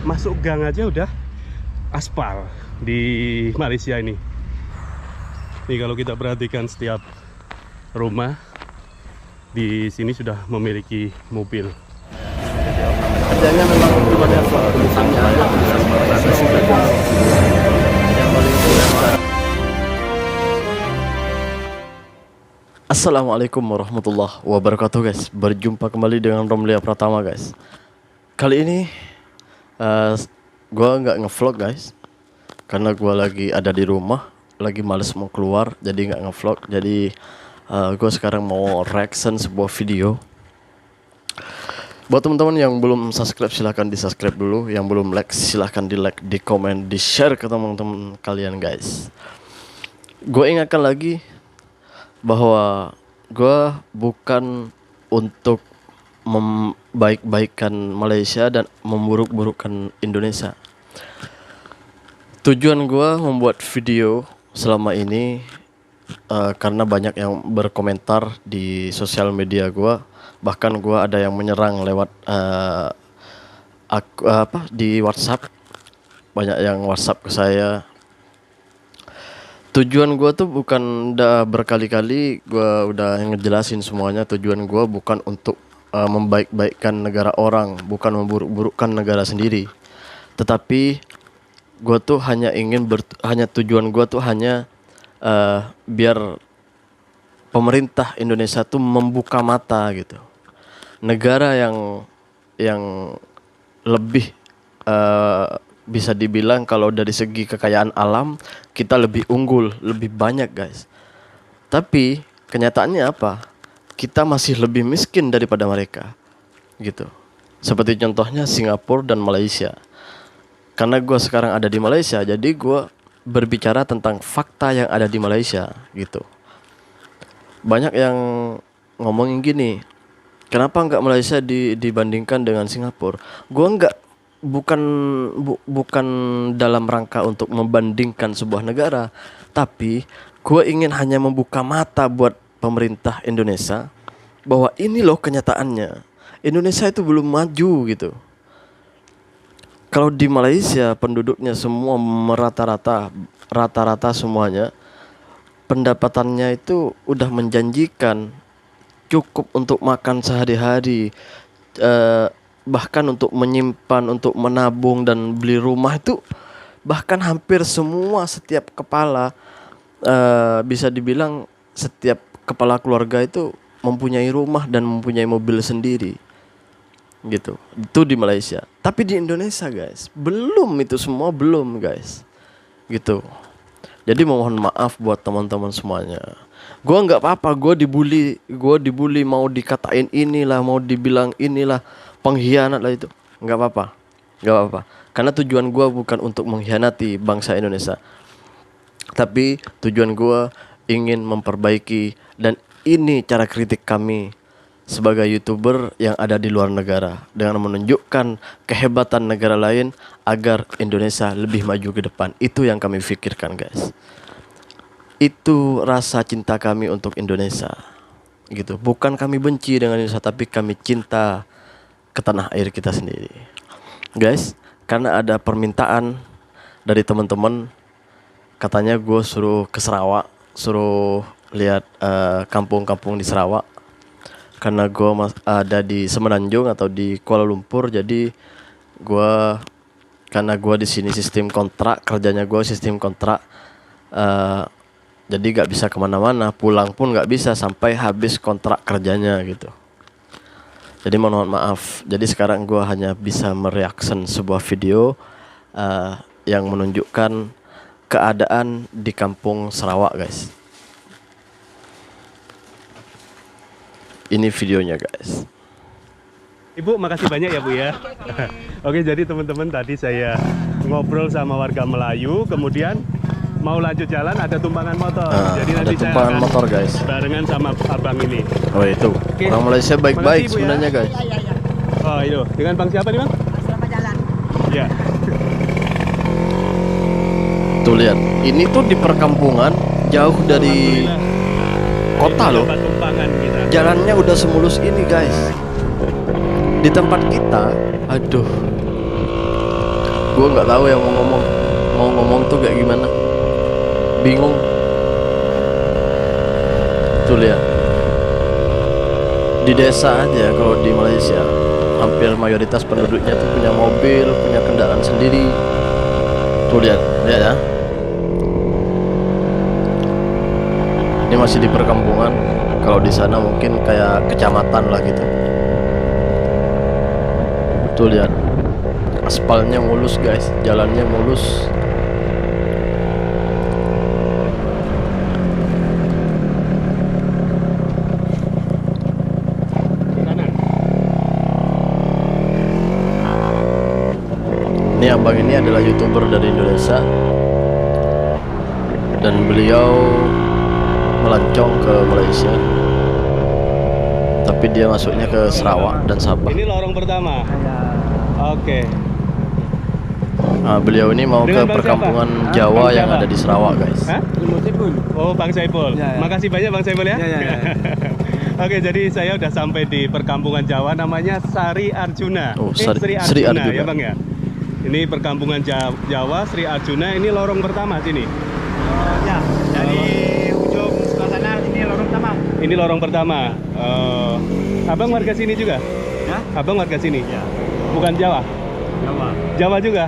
masuk gang aja udah aspal di Malaysia ini. Nih kalau kita perhatikan setiap rumah di sini sudah memiliki mobil. Kerjanya memang belum ada tulisannya, ada tulisan bahasa yang paling jelas. Assalamualaikum warahmatullahi wabarakatuh guys. Berjumpa kembali dengan Romlia Pratama guys. Kali ini gue nggak ngevlog guys, karena gue lagi ada di rumah, lagi males mau keluar, jadi nggak ngevlog. Jadi gue sekarang mau reaction sebuah video. Buat teman-teman yang belum subscribe silahkan di subscribe dulu. Yang belum like silahkan di like, di komen, di share ke teman-teman kalian guys. Gue ingatkan lagi bahwa gue bukan untuk membaik-baikkan Malaysia dan memburuk-burukkan Indonesia. Tujuan gue membuat video selama ini karena banyak yang berkomentar di sosial media gue. Bahkan gue ada yang menyerang lewat di WhatsApp. Banyak yang WhatsApp ke saya. Tujuan gue tuh bukan, udah berkali-kali gue udah ngejelasin semuanya. Tujuan gue bukan untuk membaik-baikkan negara orang, bukan memburuk-burukkan negara sendiri. Tetapi gue tuh hanya ingin tujuan gue tuh hanya biar pemerintah Indonesia tuh membuka mata gitu. Negara yang lebih bisa dibilang kalau dari segi kekayaan alam kita lebih unggul, lebih banyak guys. Tapi kenyataannya apa? Kita masih lebih miskin daripada mereka gitu. Seperti contohnya Singapura dan Malaysia. Karena gue sekarang ada di Malaysia, jadi gue berbicara tentang fakta yang ada di Malaysia gitu. Banyak yang ngomongin gini, kenapa nggak Malaysia dibandingkan dengan Singapura? Gue bukan dalam rangka untuk membandingkan sebuah negara, tapi gue ingin hanya membuka mata buat pemerintah Indonesia bahwa ini loh kenyataannya, Indonesia itu belum maju gitu. Kalau di Malaysia penduduknya semua rata-rata semuanya pendapatannya itu udah menjanjikan, cukup untuk makan sehari-hari, bahkan untuk menyimpan, untuk menabung dan beli rumah itu bahkan hampir semua, setiap kepala bisa dibilang setiap kepala keluarga itu mempunyai rumah dan mempunyai mobil sendiri gitu. Itu di Malaysia. Tapi di Indonesia guys, belum, itu semua belum guys gitu. Jadi mohon maaf buat teman-teman semuanya. Gue nggak apa-apa, gue dibully, mau dikatain inilah, mau dibilang inilah pengkhianat lah, itu nggak apa-apa. Karena tujuan gue bukan untuk mengkhianati bangsa Indonesia, tapi tujuan gue ingin memperbaiki. Dan ini cara kritik kami sebagai YouTuber yang ada di luar negara, dengan menunjukkan kehebatan negara lain agar Indonesia lebih maju ke depan. Itu yang kami pikirkan guys. Itu rasa cinta kami untuk Indonesia gitu. Bukan kami benci dengan Indonesia, tapi kami cinta ke tanah air kita sendiri guys. Karena ada permintaan dari teman-teman, katanya gue suruh ke Sarawak, suruh lihat kampung-kampung di Sarawak. Karena gue ada di Semenanjung atau di Kuala Lumpur, jadi karena gue di sini sistem kontrak, kerjanya gue sistem kontrak, jadi gak bisa kemana-mana, pulang pun gak bisa sampai habis kontrak kerjanya gitu. Jadi mohon maaf. Jadi sekarang gue hanya bisa mereaction sebuah video yang menunjukkan keadaan di kampung Sarawak guys. Ini videonya guys. Ibu, makasih banyak ya Bu ya. Oke, jadi teman-teman, tadi saya ngobrol sama warga Melayu, kemudian mau lanjut jalan ada tumpangan motor. Jadi nanti saya akan motor guys, barengan sama abang ini. Oh itu. Oke. Orang Malaysia baik-baik sebenarnya ya guys. Oh itu, dengan bang siapa nih bang? Selamat jalan. Ya. Tuh lihat, ini tuh di perkampungan, jauh dari kota loh. Jalannya udah semulus ini guys. Di tempat kita, aduh, gue nggak tahu yang mau ngomong tuh kayak gimana, bingung. Tuh lihat, di desa aja kalau di Malaysia hampir mayoritas penduduknya tuh punya mobil, punya kendaraan sendiri. Tuh lihat ya. Ini masih di perkampungan. Kalau di sana mungkin kayak kecamatan lah gitu. Tuh lihat, aspalnya mulus guys, jalannya mulus. Ini abang ini adalah YouTuber dari Indonesia dan beliau melancong ke Malaysia, tapi dia masuknya ke Sarawak dan Sabah. Ini lorong pertama. Oke. Nah, beliau ini mau ke Dengan Bang perkampungan siapa? Jawa Bang yang siapa? ada di Sarawak guys. Hah? Oh, Bang Saiful. Ya, ya. Makasih banyak Bang Saiful ya. Ya. Oke, jadi saya udah sampai di perkampungan Jawa, namanya Sari Arjuna. Oh, Sri Sri Arjuna Arjuna. ya Bang ya. Ini perkampungan Jawa Sri Arjuna, ini lorong pertama sini. Ya, dari ujung sebelah sana ini lorong pertama. Ini lorong pertama. Abang warga sini juga? Ya? Abang warga sini? Ya. Bukan Jawa? Jawa. Jawa juga?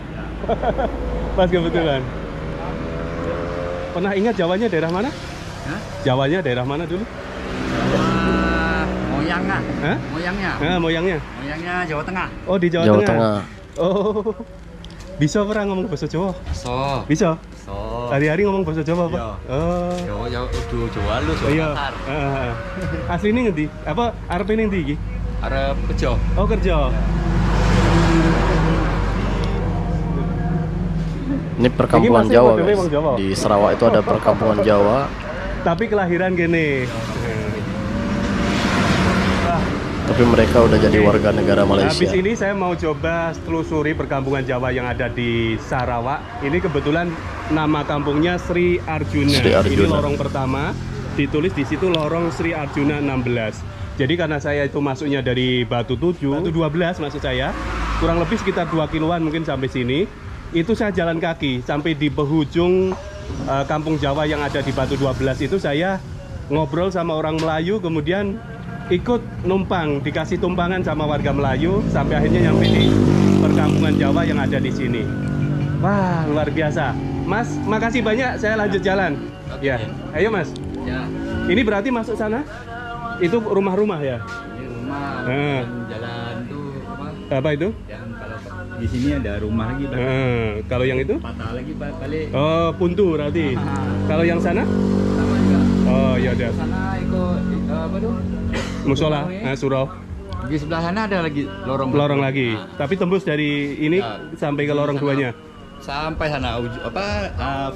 Pas kebetulan. Pernah ingat Jawanya daerah mana? Hah? Jawanya daerah mana dulu? Moyangnya. Hah? Moyangnya. Nah, moyangnya. Moyangnya Jawa Tengah. Oh, di Jawa, Jawa Tengah. Tengah. Oh. Bisa pernah ngomong bahasa Jawa? So. Bisa? So. Hari-hari ngomong bahasa Jawa, Pak? Iya. Oh. Jawa ya udah Jawa lu Oh iya. Asli ini ngendi? Apa arep ini ngendi iki? Arep kerja. Oh, kerja. Ini perkampungan masih Jawa modelnya guys. Bang Jawa? Di Sarawak itu ada perkampungan Jawa. Tapi kelahiran gini. Tapi mereka udah jadi warga negara Malaysia. Habis ini saya mau coba telusuri perkampungan Jawa yang ada di Sarawak. Ini kebetulan nama kampungnya Sri Arjuna. Sri Arjuna. Ini lorong pertama. Ditulis di situ lorong Sri Arjuna 16. Jadi karena saya itu masuknya dari Batu 7, Batu 12 maksud saya, kurang lebih sekitar 2 kiloan mungkin sampai sini. Itu saya jalan kaki sampai di penghujung kampung Jawa yang ada di Batu 12 itu saya ngobrol sama orang Melayu, kemudian ikut numpang, dikasih tumpangan sama warga Melayu sampai akhirnya nyampe di perkampungan Jawa yang ada di sini. Wah, luar biasa. Mas, makasih banyak, saya lanjut jalan. Ya, ayo Mas. Ya. Ini berarti masuk sana? Itu rumah-rumah ya? Ini rumah. Eh. Jalan tuh apa? Apa itu? Yang kalau di sini ada rumah lagi. Kalau yang itu? Patah lagi balik. Oh, puntu berarti. Kalau yang sana? Sama juga. Oh, ya udah. Sana ikut apa tuh? Musola, surau. Di sebelah sana ada lagi lorong. Lorong lagi. Tapi tembus dari ini Ya. sampai ke lorong duanya. Sampai sana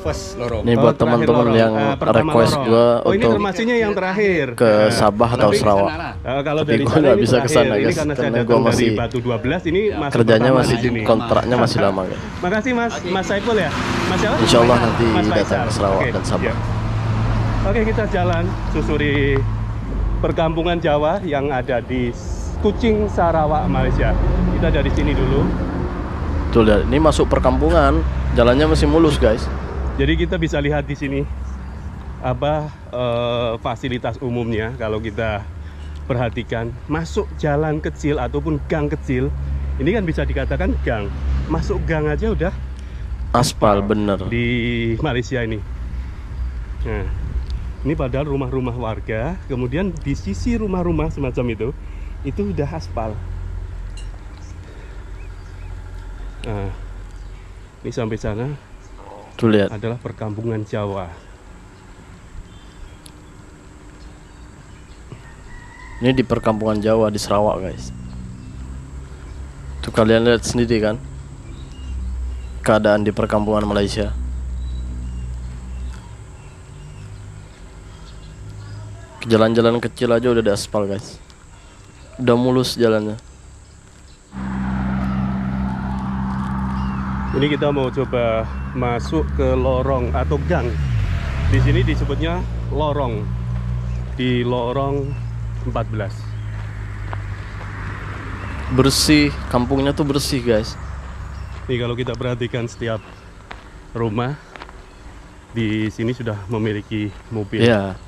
first lorong. Ini buat terakhir teman-teman lorong. yang Pertama request lorong. gua Oh, ini untuk termasuknya yang terakhir. ke Sabah atau Tapi Sarawak. kesana lah. Kalau Tapi dari gua sana nggak ini bisa terakhir. kesana, Ini guys, karena saya karena datang gua dari masih- Batu 12 ini masuk Kerjanya pertama masih di sini. kontraknya masih lama guys. Makasih Mas, Mas Saiful ya. Mas siapa? Insya Allah nanti Mas datang Faisal. ke Sarawak Oke, dan Sabah. siap. Oke, kita jalan susuri perkampungan Jawa yang ada di Kuching, Sarawak, Malaysia. Kita dari sini dulu. Tuh lihat, ini masuk perkampungan, jalannya masih mulus guys. Jadi kita bisa lihat di sini apa fasilitas umumnya kalau kita perhatikan. Masuk jalan kecil ataupun gang kecil, ini kan bisa dikatakan gang. Masuk gang aja udah Aspal bener. di Malaysia ini. Nah, ini padahal rumah-rumah warga, kemudian di sisi rumah-rumah semacam itu udah aspal. Nah, ini sampai sana Tuh lihat. adalah perkampungan Jawa. Ini di perkampungan Jawa di Sarawak guys. Tuh kalian lihat sendiri kan keadaan di perkampungan Malaysia. Jalan-jalan kecil aja udah ada aspal guys. Udah mulus jalannya. Ini kita mau coba masuk ke lorong atau gang. Di sini disebutnya lorong. Di lorong 14. Bersih, kampungnya tuh bersih guys. Nih kalau kita perhatikan setiap rumah di sini sudah memiliki mobil. Ya,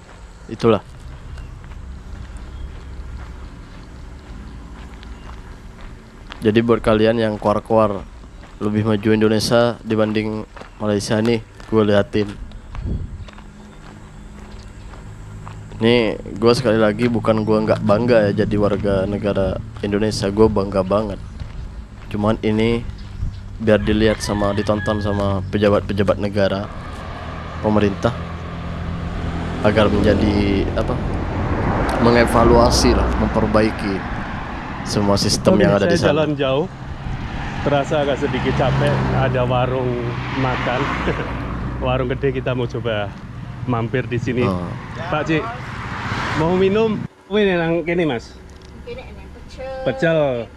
itulah. Jadi buat kalian yang keluar-keluar lebih maju Indonesia dibanding Malaysia nih, gue liatin. Nih, gue sekali lagi bukan gue nggak bangga ya jadi warga negara Indonesia, gue bangga banget. Cuman ini biar dilihat sama ditonton sama pejabat-pejabat negara, pemerintah, agar menjadi apa? Mengevaluasi lah, memperbaiki semua sistem yang ada di Saya sana. jalan jauh, terasa agak sedikit capek. Ada warung makan, warung gede, kita mau coba mampir di sini. Oh. Pak Cik, mau minum? Ini nang kene Mas. Pecel,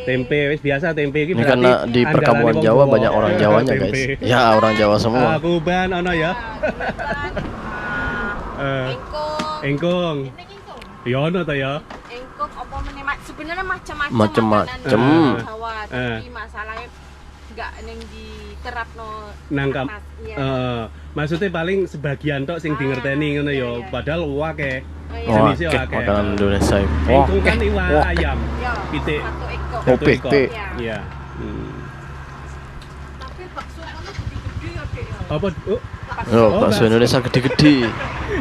tempe, wis biasa tempe Ini karena di perkampungan Jawa banyak orang Jawanya guys. Ya orang Jawa semua. Aku ban ono ya. Engkong. Ya ono ta ya. Engkong apa meneh sebenarnya macam-macam Macem-macem. makanan Jawa, tapi masalahnya enggak neng diterapno Nangkap. Iya. Maksudnya paling sebagian tok sing dingerteni ngono ya. Iya. Padahal akeh. Wah, Jenisnya oke, akeh. makanan Indonesia. Engkong kan iwak ayam. Ya, Pitik. satu ekor. Oh, Satu pitik. ekor. Iya. Iya. Tapi bakso kono gede-gede ya, Dek. Apa? Oh, bakso Indonesia gede-gede,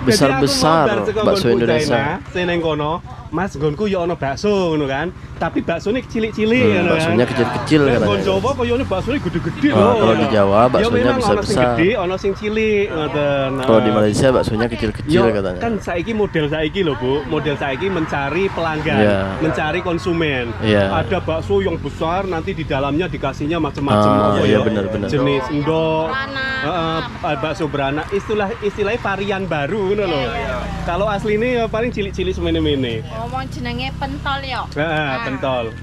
besar-besar. Bakso Indonesia. Sing neng kono, Mas nggonku ya ono bakso ngono kan. Tapi baksone cilik-cilik ngono kan. Baksonya kecil-kecil Nek katanya. nggon Jawa koyone baksone gede-gede Oh, lho. kalau di Jawa Ya baksonya memang ono sing besar-besar. gede, ono sing cilik ngoten. Kalau di Malaysia baksonya kecil-kecil Yo, katanya. kan saiki model saiki loh Bu, model saiki mencari pelanggan, Iya. mencari konsumen. Iya. Ada bakso yang besar, nanti di dalamnya dikasihnya macam-macam. Ah, apa iya, ya? benar-benar. Jenis endok, Beranak. bakso beranak, istilahnya varian baru, gitu loh. Kalau asli ini ya paling cilik-cilik semene-mene. Ngomong jenenge pentol ya. Pentol,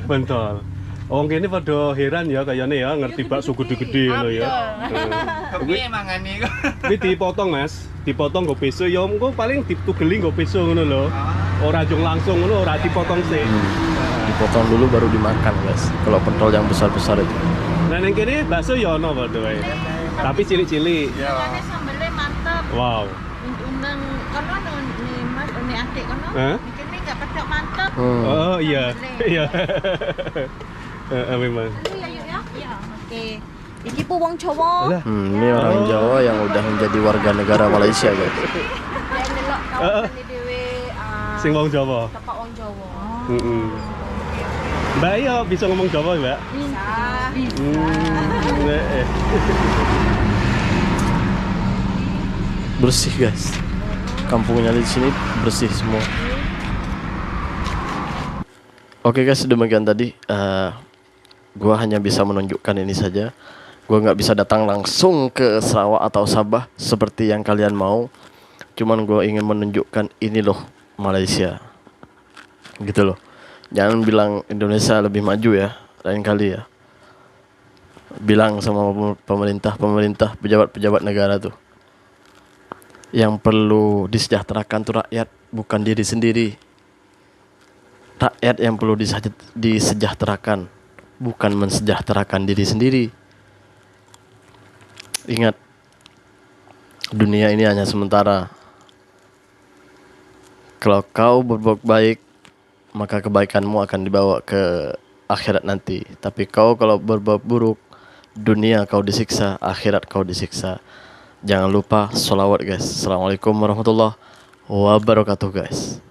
pentol. Wong kene pada heran ya kayaknya ya ngerti bakso gede-gede ngono ya. Kepiye mangane kok? Ini dipotong Mas, dipotong nggo peso ya engko paling ditugeli nggo peso ngono lho. Ora jong langsung ngono, ora dipotong sih. Dipotong dulu baru dimakan guys. Kalau pentol yang besar-besar itu. Nah ning kene bakso ya ono padha wae. Tapi cilik-cilik. Rasane sambelnya mantep. Wow. Undang kono nih Mas, nih adik kono. Hah? Ini enggak pedok mantep. Oh iya. Iya. Memang. Aduh ya yuk ya. Iya. Oke. Iki pu wong Jawa. Alah. Ini orang Jawa yang udah menjadi warga negara Malaysia guys. Dia ndelok kawasan dhewe Sing wong Jawa. Bapak wong Jawa. Heeh. Mbak ya bisa ngomong Jawa, Mbak? Bisa. Eh. Bersih guys. Kampungnya di sini bersih semua. Oke guys, demikian tadi. Gua hanya bisa menunjukkan ini saja. Gua nggak bisa datang langsung ke Sarawak atau Sabah seperti yang kalian mau. Cuman gua ingin menunjukkan ini loh Malaysia. Gitu loh. Jangan bilang Indonesia lebih maju ya, lain kali ya. Bilang sama pemerintah, pejabat-pejabat negara tuh. Yang perlu disejahterakan tuh rakyat, bukan diri sendiri. Rakyat yang perlu disejahterakan, bukan mensejahterakan diri sendiri. Ingat, dunia ini hanya sementara. Kalau kau berbuat baik, maka kebaikanmu akan dibawa ke akhirat nanti. Tapi kau kalau berbuat buruk, dunia kau disiksa, akhirat kau disiksa. Jangan lupa sholawat guys. Assalamualaikum warahmatullahi wabarakatuh guys.